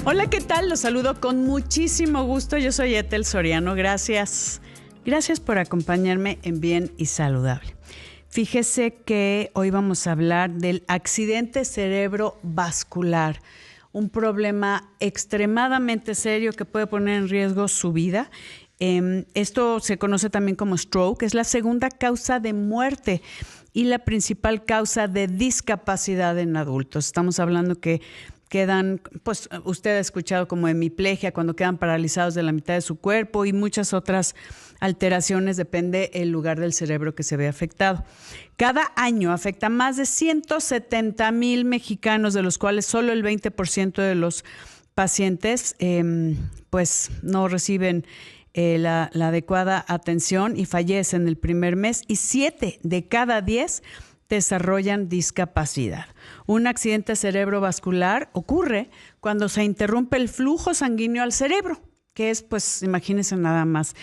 Hola, ¿qué tal? Los saludo con muchísimo gusto. Yo soy Ethel Soriano. Gracias. Gracias por acompañarme en Bien y Saludable. Fíjese que hoy vamos a hablar del accidente cerebrovascular, un problema extremadamente serio que puede poner en riesgo su vida. Esto se conoce también como stroke, es la segunda causa de muerte y la principal causa de discapacidad en adultos. Estamos hablando que quedan, pues usted ha escuchado como hemiplegia, cuando quedan paralizados de la mitad de su cuerpo y muchas otras alteraciones, depende el lugar del cerebro que se ve afectado. Cada año afecta a más de 170,000 mexicanos, de los cuales solo el 20% de los pacientes pues no reciben la adecuada atención y fallecen el primer mes, y 7 de cada 10 desarrollan discapacidad. Un accidente cerebrovascular ocurre cuando se interrumpe el flujo sanguíneo al cerebro, que es, pues, imagínense nada más,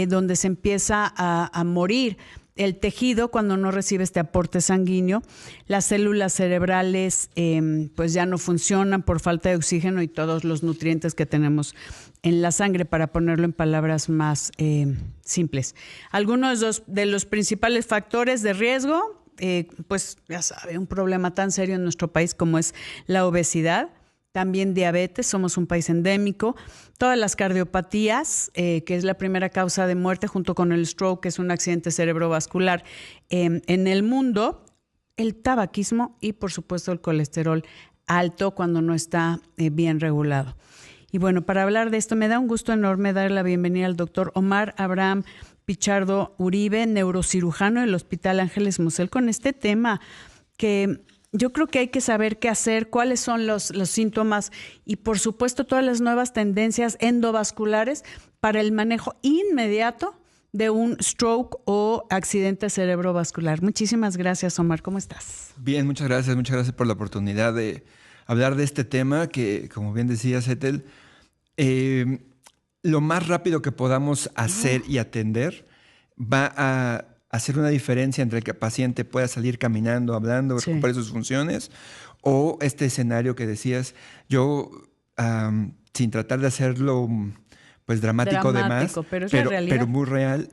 donde se empieza a morir el tejido cuando no recibe este aporte sanguíneo. Las células cerebrales pues ya no funcionan por falta de oxígeno y todos los nutrientes que tenemos en la sangre, para ponerlo en palabras más simples. Algunos de los principales factores de riesgo, pues ya sabe, un problema tan serio en nuestro país como es la obesidad, también diabetes, somos un país endémico, todas las cardiopatías, que es la primera causa de muerte junto con el stroke, que es un accidente cerebrovascular en el mundo, el tabaquismo y por supuesto el colesterol alto cuando no está bien regulado. Y bueno, para hablar de esto me da un gusto enorme dar la bienvenida al doctor Omar Abraham Pichardo Uribe, neurocirujano del Hospital Ángeles Musel, con este tema que yo creo que hay que saber qué hacer, cuáles son los síntomas y, por supuesto, todas las nuevas tendencias endovasculares para el manejo inmediato de un stroke o accidente cerebrovascular. Muchísimas gracias, Omar. ¿Cómo estás? Bien, muchas gracias. Muchas gracias por la oportunidad de hablar de este tema que, como bien decías, Ethel, lo más rápido que podamos hacer y atender va a hacer una diferencia entre que el paciente pueda salir caminando, hablando, recuperar sus funciones, o este escenario que decías, yo, sin tratar de hacerlo pues dramático de más, pero muy real,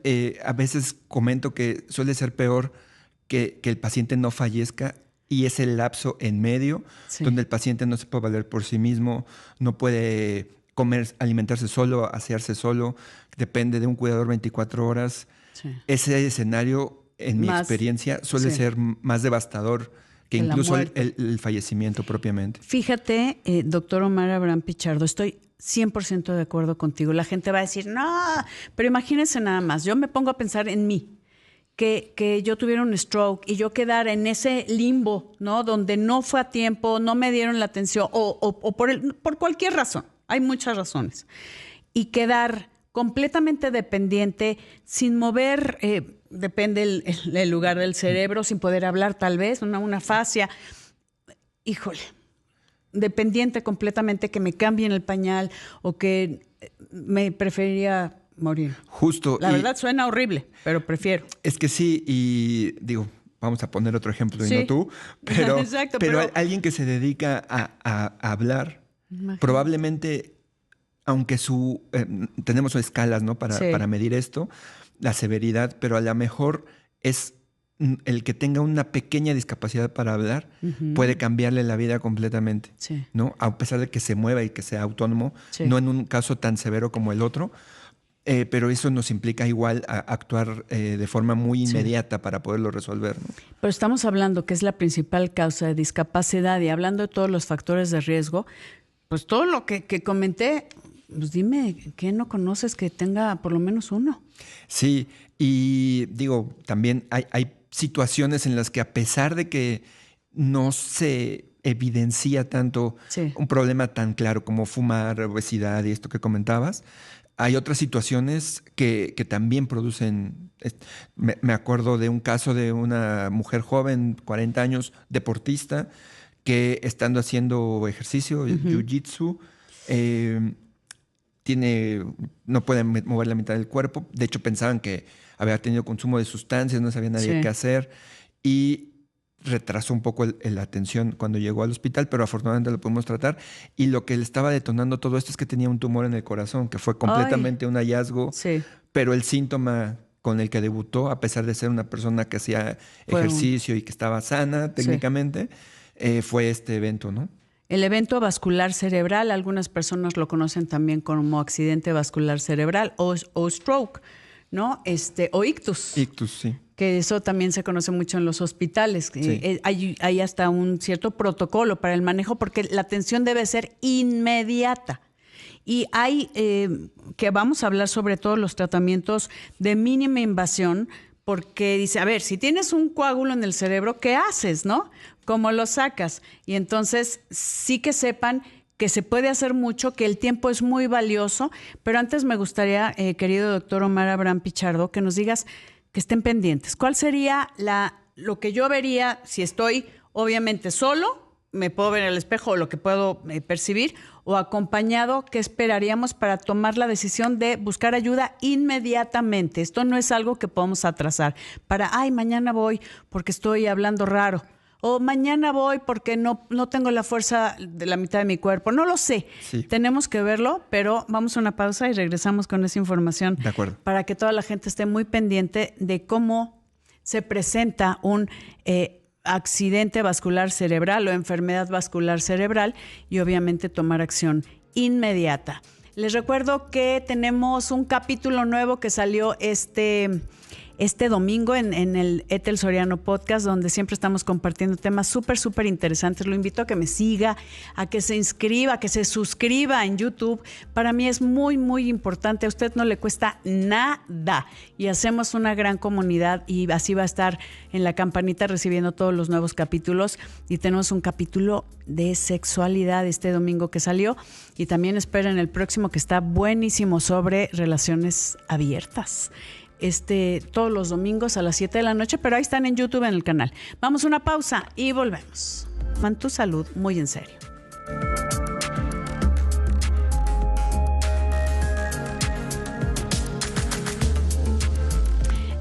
a veces comento que suele ser peor que el paciente no fallezca, y es el lapso en medio donde el paciente no se puede valer por sí mismo, no puede comer, alimentarse solo, asearse solo, depende de un cuidador 24 horas. Sí. Ese escenario, en mi experiencia, suele ser más devastador que incluso el fallecimiento propiamente. Fíjate, doctor Omar Abraham Pichardo, estoy 100% de acuerdo contigo. La gente va a decir, no, pero imagínense nada más, yo me pongo a pensar en mí. Que yo tuviera un stroke y yo quedara en ese limbo, ¿no? Donde no fue a tiempo, no me dieron la atención o por cualquier razón. Hay muchas razones. Y quedar completamente dependiente, sin mover, depende el lugar del cerebro, sin poder hablar tal vez, una fascia. Híjole, dependiente completamente, que me cambien el pañal o que me preferiría morir. Justo. La verdad suena horrible, pero prefiero. Es que sí, y digo, vamos a poner otro ejemplo y no tú, pero, exacto, pero alguien que se dedica a hablar, probablemente, aunque tenemos escalas, ¿no? para medir esto, la severidad, pero a lo mejor es el que tenga una pequeña discapacidad para hablar, puede cambiarle la vida completamente, ¿no? A pesar de que se mueva y que sea autónomo, no en un caso tan severo como el otro. Pero eso nos implica igual a actuar de forma muy inmediata para poderlo resolver, ¿no? Pero estamos hablando que es la principal causa de discapacidad, y hablando de todos los factores de riesgo, pues todo lo que comenté, pues dime, ¿qué no conoces que tenga por lo menos uno? Sí, y digo, también hay situaciones en las que, a pesar de que no se evidencia tanto un problema tan claro como fumar, obesidad y esto que comentabas, hay otras situaciones que también producen. Me acuerdo de un caso de una mujer joven, 40 años, deportista, que estando haciendo ejercicio, jiu-jitsu, no puede mover la mitad del cuerpo. De hecho, pensaban que había tenido consumo de sustancias, no sabía nadie qué hacer. Y retrasó un poco la atención cuando llegó al hospital, pero afortunadamente lo pudimos tratar. Y lo que le estaba detonando todo esto es que tenía un tumor en el corazón, que fue completamente un hallazgo, pero el síntoma con el que debutó, a pesar de ser una persona que hacía ejercicio y que estaba sana técnicamente, fue este evento, ¿no? El evento vascular cerebral, algunas personas lo conocen también como accidente vascular cerebral o stroke, ¿no? O ictus. Ictus, sí. Que eso también se conoce mucho en los hospitales. Sí. Hay hasta un cierto protocolo para el manejo porque la atención debe ser inmediata. Y hay que vamos a hablar sobre todos los tratamientos de mínima invasión, porque dice, a ver, si tienes un coágulo en el cerebro, ¿qué haces, no? ¿Cómo lo sacas? Y entonces sí que sepan que se puede hacer mucho, que el tiempo es muy valioso, pero antes me gustaría, querido doctor Omar Abraham Pichardo, que nos digas que estén pendientes. ¿Cuál sería lo que yo vería si estoy obviamente solo, me puedo ver en el espejo o lo que puedo percibir, o acompañado, qué esperaríamos para tomar la decisión de buscar ayuda inmediatamente? Esto no es algo que podamos atrasar para, mañana voy porque estoy hablando raro, o mañana voy porque no tengo la fuerza de la mitad de mi cuerpo. No lo sé. Sí. Tenemos que verlo, pero vamos a una pausa y regresamos con esa información. De acuerdo. Para que toda la gente esté muy pendiente de cómo se presenta un accidente vascular cerebral o enfermedad vascular cerebral y obviamente tomar acción inmediata. Les recuerdo que tenemos un capítulo nuevo que salió este domingo en el Ethel Soriano Podcast, donde siempre estamos compartiendo temas súper interesantes. Lo invito a que me siga, a que se inscriba, a que se suscriba en YouTube. Para mí es muy importante. A usted no le cuesta nada y hacemos una gran comunidad y así va a estar en la campanita recibiendo todos los nuevos capítulos. Y tenemos un capítulo de sexualidad este domingo que salió y también esperen el próximo que está buenísimo sobre relaciones abiertas. Todos los domingos a las 7 de la noche, pero ahí están en YouTube en el canal. Vamos a una pausa y volvemos. Toma tu salud muy en serio.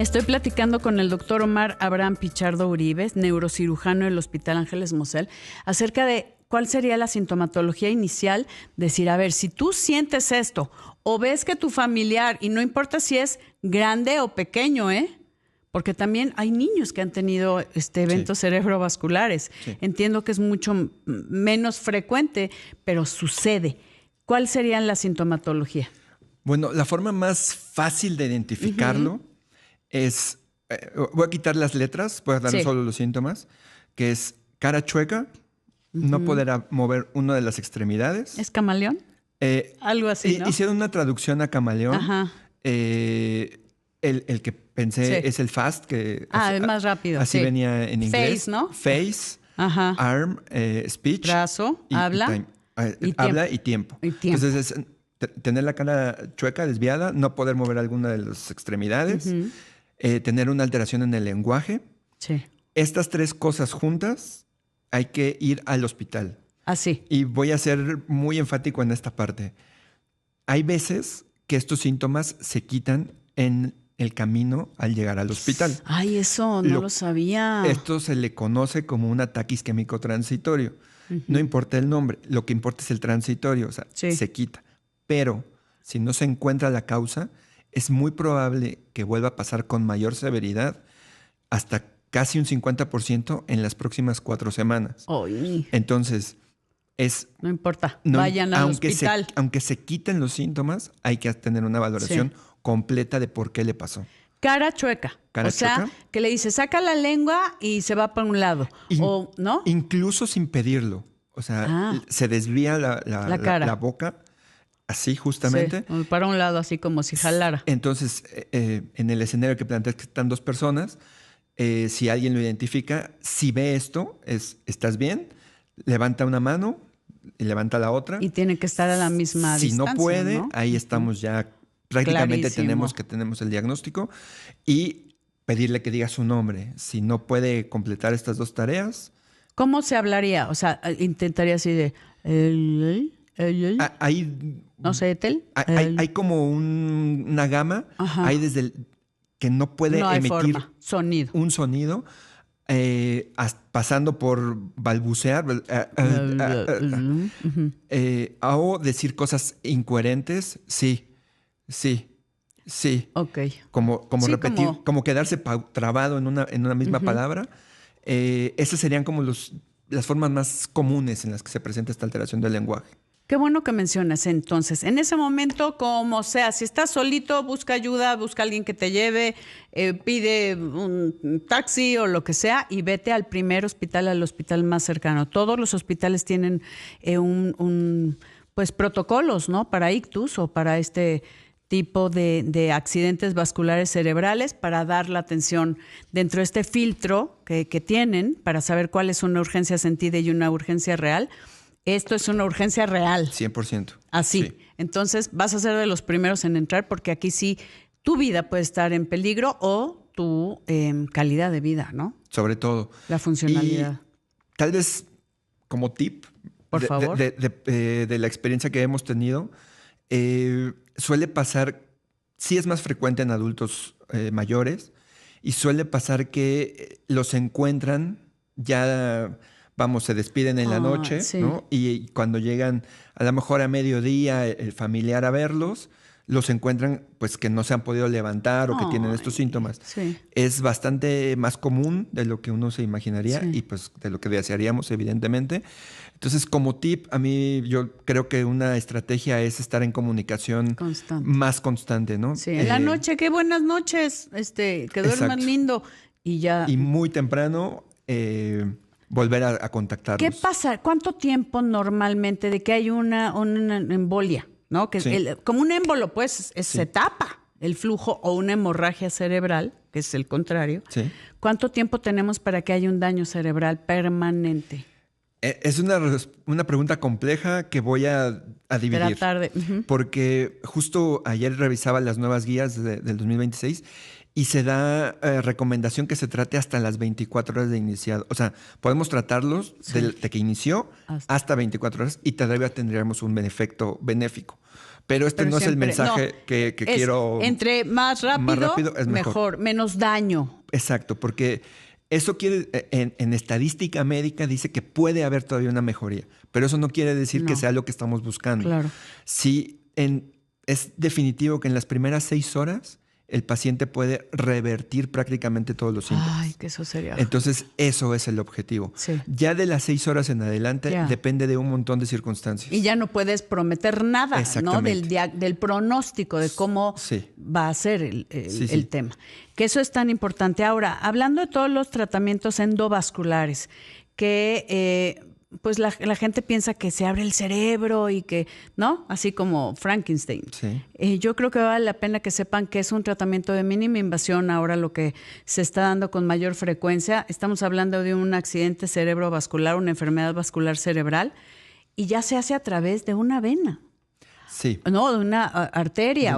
Estoy platicando con el doctor Omar Abraham Pichardo Uribe, neurocirujano del Hospital Ángeles Mosel, acerca de cuál sería la sintomatología inicial. Decir, a ver, si tú sientes esto o ves que tu familiar, y no importa si es grande o pequeño, porque también hay niños que han tenido eventos cerebrovasculares. Sí. Entiendo que es mucho menos frecuente, pero sucede. ¿Cuál sería la sintomatología? Bueno, la forma más fácil de identificarlo es, voy a quitar las letras, voy a dar solo los síntomas, que es cara chueca, no poder mover una de las extremidades. ¿Es camaleón? Algo así, ¿no? Hicieron una traducción a camaleón. El que pensé es el FAST, que es más rápido. Así venía en inglés. Face, ¿no? Face, arm, speech. Brazo, habla. Habla y tiempo. Entonces es tener la cara chueca, desviada, no poder mover alguna de las extremidades, tener una alteración en el lenguaje. Sí. Estas tres cosas juntas hay que ir al hospital. Así. Y voy a ser muy enfático en esta parte. Hay veces que estos síntomas se quitan en el camino al llegar al hospital. Ay, eso no lo sabía. Esto se le conoce como un ataque isquémico transitorio. No importa el nombre, lo que importa es el transitorio, o sea, se quita. Pero si no se encuentra la causa, es muy probable que vuelva a pasar con mayor severidad hasta casi un 50% en las próximas 4 semanas. Entonces, no importa, vayan al hospital. Aunque se quiten los síntomas, hay que tener una valoración completa de por qué le pasó. Cara chueca. Chueca, que le dice, saca la lengua y se va para un lado. ¿No? Incluso sin pedirlo. O sea, se desvía la boca, así justamente. Sí, para un lado, así como si jalara. Entonces, en el escenario que planteas que están 2 personas, si alguien lo identifica, si ve esto, ¿estás bien? Levanta una mano y levanta la otra. Y tiene que estar a la misma distancia. Si no puede, ahí estamos ya, prácticamente tenemos el diagnóstico y pedirle que diga su nombre. Si no puede completar estas 2 tareas. ¿Cómo se hablaría? O sea, intentaría así de... no sé, Ethel. Hay como una gama. Hay desde que no puede emitir sonido. Un sonido pasando por balbucear o decir cosas incoherentes, sí. Ok. Como Sí, repetir, como quedarse trabado en una misma palabra. Esas serían como las formas más comunes en las que se presenta esta alteración del lenguaje. Qué bueno que mencionas entonces. En ese momento, como sea, si estás solito, busca ayuda, busca a alguien que te lleve, pide un taxi o lo que sea y vete al primer hospital, al hospital más cercano. Todos los hospitales tienen pues protocolos, ¿no? Para ictus o para este tipo de accidentes vasculares cerebrales para dar la atención dentro de este filtro que tienen para saber cuál es una urgencia sentida y una urgencia real. Esto es una urgencia real. 100%. Así. Sí. Entonces vas a ser de los primeros en entrar porque aquí sí tu vida puede estar en peligro o tu calidad de vida, ¿no? Sobre todo. La funcionalidad. Y tal vez como tip, por favor, de la experiencia que hemos tenido, suele pasar, sí es más frecuente en adultos mayores y suele pasar que los encuentran ya... Vamos, se despiden en la noche, sí. ¿no? Y cuando llegan a lo mejor a mediodía el familiar a verlos, los encuentran pues que no se han podido levantar o que tienen estos síntomas. Sí. Es bastante más común de lo que uno se imaginaría sí. y pues de lo que desearíamos, evidentemente. Entonces, como tip, a mí yo creo que una estrategia es estar en comunicación más constante, ¿no? Sí, en la noche, qué buenas noches, que duerman lindo y ya. Y muy temprano... volver a contactarlos. ¿Qué pasa? ¿Cuánto tiempo normalmente de que hay una embolia? ¿No? Que sí. Como un émbolo, pues, se tapa el flujo o una hemorragia cerebral, que es el contrario. Sí. ¿Cuánto tiempo tenemos para que haya un daño cerebral permanente? Es una pregunta compleja que voy a dividir. Tratar de... Porque justo ayer revisaba las nuevas guías del 2026 y se da recomendación que se trate hasta las 24 horas de iniciado. O sea, podemos tratarlos de que inició hasta 24 horas y todavía tendríamos un efecto benéfico. Pero no es el mensaje que quiero... Entre más rápido es mejor. Menos daño. Exacto, porque eso quiere, en estadística médica dice que puede haber todavía una mejoría, pero eso no quiere decir que sea lo que estamos buscando. Claro. Sí, es definitivo que en las primeras 6 horas el paciente puede revertir prácticamente todos los síntomas. Ay, que eso sería... Entonces, eso es el objetivo. Sí. Ya de las 6 horas en adelante depende de un montón de circunstancias. Y ya no puedes prometer nada, ¿no? Del pronóstico de cómo va a ser el tema. Que eso es tan importante. Ahora, hablando de todos los tratamientos endovasculares, que pues la gente piensa que se abre el cerebro y que, ¿no? Así como Frankenstein. Sí. Yo creo que vale la pena que sepan que es un tratamiento de mínima invasión. Ahora lo que se está dando con mayor frecuencia, estamos hablando de un accidente cerebrovascular, una enfermedad vascular cerebral, y ya se hace a través de una vena. Sí. No, de una arteria,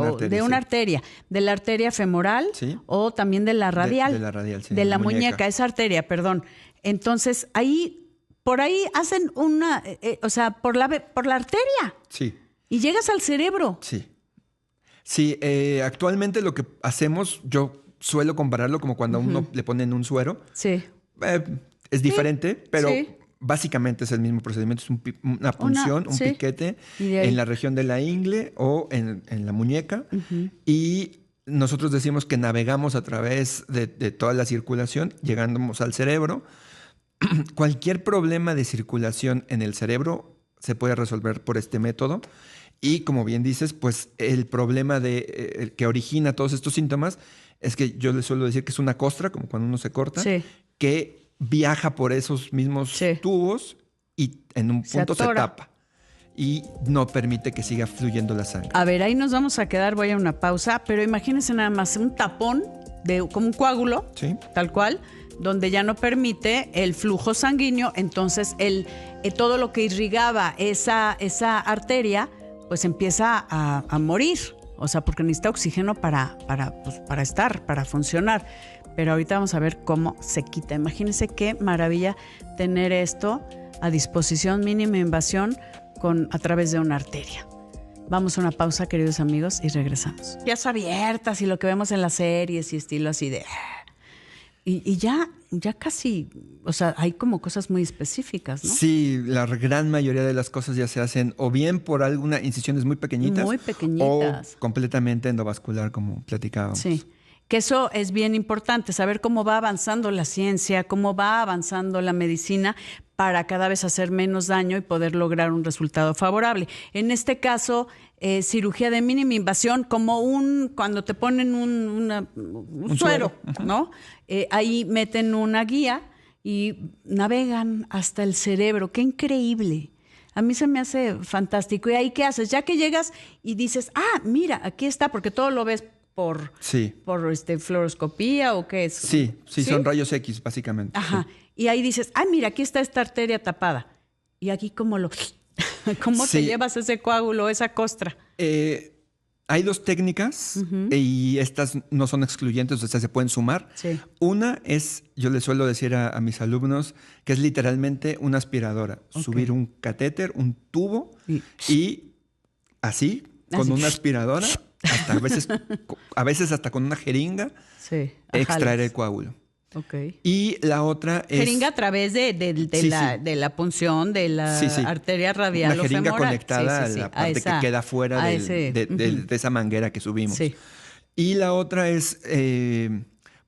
de la arteria femoral o también de la radial. De la radial, sí. De la muñeca, esa arteria, perdón. Entonces, por ahí hacen una, por la arteria. Sí. Y llegas al cerebro. Sí. Sí, actualmente lo que hacemos, yo suelo compararlo como cuando a uno le ponen un suero. Sí. Es diferente, pero básicamente es el mismo procedimiento. Es una punción, un piquete en la región de la ingle o en la muñeca. Y nosotros decimos que navegamos a través de toda la circulación, llegamos al cerebro. Cualquier problema de circulación en el cerebro se puede resolver por este método. Y como bien dices, pues el problema que origina todos estos síntomas es que yo les suelo decir que es una costra, como cuando uno se corta, que viaja por esos mismos tubos y en un punto se tapa. Y no permite que siga fluyendo la sangre. A ver, ahí nos vamos a quedar, voy a una pausa, pero imagínense nada más un tapón, como un coágulo, tal cual, donde ya no permite el flujo sanguíneo, entonces todo lo que irrigaba esa arteria, pues empieza a morir, o sea, porque necesita oxígeno para funcionar. Pero ahorita vamos a ver cómo se quita. Imagínense qué maravilla tener esto a disposición, mínima invasión a través de una arteria. Vamos a una pausa, queridos amigos, y regresamos. Vías abiertas y lo que vemos en las series y estilo así de... Y ya casi, o sea, hay como cosas muy específicas, ¿no? Sí, la gran mayoría de las cosas ya se hacen o bien por algunas incisiones muy pequeñitas. Muy pequeñitas. O completamente endovascular, como platicábamos. Sí, que eso es bien importante, saber cómo va avanzando la ciencia, cómo va avanzando la medicina para cada vez hacer menos daño y poder lograr un resultado favorable. En este caso, cirugía de mínima invasión, como cuando te ponen un suero, ¿no? Ahí meten una guía y navegan hasta el cerebro. ¡Qué increíble! A mí se me hace fantástico. ¿Y ahí qué haces? Ya que llegas y dices, mira, aquí está, porque todo lo ves por fluoroscopía o qué es. Sí, son rayos X, básicamente. Ajá. Sí. Y ahí dices, mira, aquí está esta arteria tapada. Y aquí ¿cómo te llevas ese coágulo, esa costra? Hay 2 técnicas y estas no son excluyentes, o sea, se pueden sumar. Sí. Una es, yo le suelo decir a mis alumnos, que es literalmente una aspiradora. Okay. Subir un catéter, un tubo y así, con una aspiradora, hasta a veces hasta con una jeringa, extraer el coágulo. Okay. Y la otra es... Jeringa a través de la punción de la arteria radial o femoral. La jeringa conectada a la parte que queda fuera de esa manguera que subimos. Sí. Y la otra es,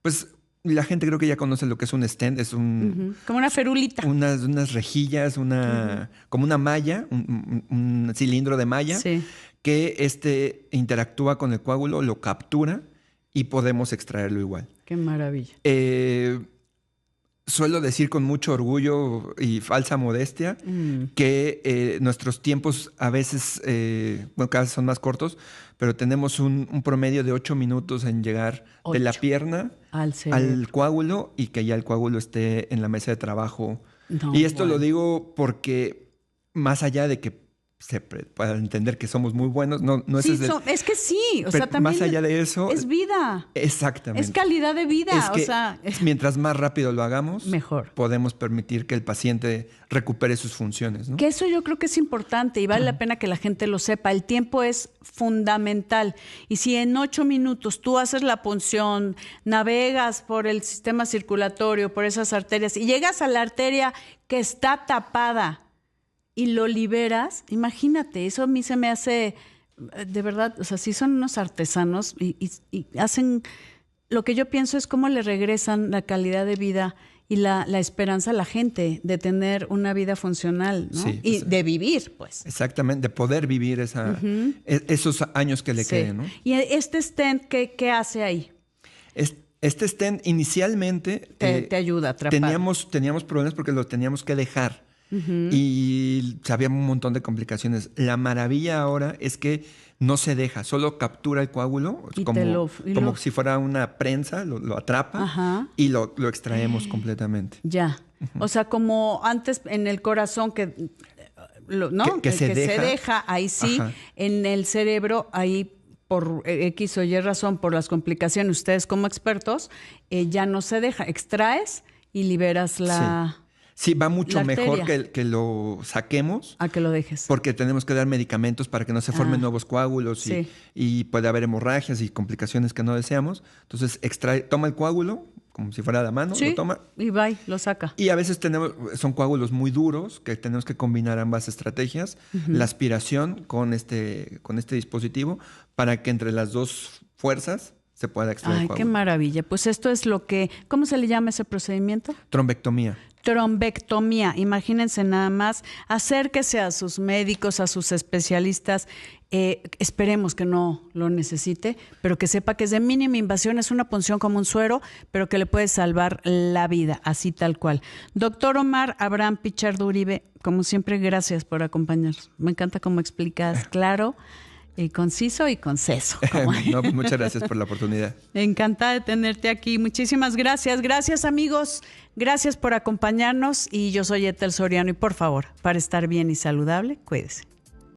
pues la gente creo que ya conoce lo que es un stent. Es como una ferulita. Unas rejillas, como una malla, un cilindro de malla que interactúa con el coágulo, lo captura y podemos extraerlo igual. Qué maravilla. Suelo decir con mucho orgullo y falsa modestia que nuestros tiempos a veces, cada vez son más cortos, pero tenemos un promedio de 8 minutos en llegar de la pierna al coágulo y que ya el coágulo esté en la mesa de trabajo. Y esto lo digo porque más allá de que se pueda entender que somos muy buenos. No sí, es que sí. O sea, también más allá de eso... Es vida. Exactamente. Es calidad de vida. Es que mientras más rápido lo hagamos, mejor. Podemos permitir que el paciente recupere sus funciones, ¿no? Que eso yo creo que es importante y vale la pena que la gente lo sepa. El tiempo es fundamental. Y si en 8 minutos tú haces la punción, navegas por el sistema circulatorio, por esas arterias y llegas a la arteria que está tapada y lo liberas, imagínate, eso a mí se me hace, de verdad, o sea, sí son unos artesanos y hacen, lo que yo pienso es cómo le regresan la calidad de vida y la esperanza a la gente de tener una vida funcional, ¿no? Sí, y de vivir, pues. Exactamente, de poder vivir esos años que le queden, ¿no? ¿Y este stent qué hace ahí? Este stent inicialmente... Te ayuda a atrapar. Teníamos problemas porque lo teníamos que dejar. Y había un montón de complicaciones. La maravilla ahora es que no se deja, solo captura el coágulo, como si fuera una prensa, lo atrapa y lo extraemos completamente. Ya. O sea, como antes en el corazón que se deja, ahí sí, en el cerebro, ahí por X o Y razón, por las complicaciones, ustedes como expertos, ya no se deja. Extraes y liberas la... Sí, va mucho mejor que lo saquemos. A que lo dejes. Porque tenemos que dar medicamentos para que no se formen nuevos coágulos y puede haber hemorragias y complicaciones que no deseamos. Entonces, toma el coágulo, como si fuera la mano, lo toma. Y lo saca. Y a veces son coágulos muy duros que tenemos que combinar ambas estrategias. La aspiración con este dispositivo para que entre las dos fuerzas se pueda extraer el coágulo. Qué maravilla. Pues esto es ¿cómo se le llama ese procedimiento? Trombectomía. Trombectomía, imagínense nada más, acérquese a sus médicos, a sus especialistas, esperemos que no lo necesite, pero que sepa que es de mínima invasión, es una punción como un suero, pero que le puede salvar la vida, así tal cual. Doctor Omar Abraham Pichardo Uribe, como siempre, gracias por acompañarnos. Me encanta cómo explicas, claro, conciso y conceso. Muchas gracias por la oportunidad. Encantada de tenerte aquí. Muchísimas gracias. Gracias, amigos. Gracias por acompañarnos. Y yo soy Ethel Soriano. Y por favor, para estar bien y saludable, cuídese.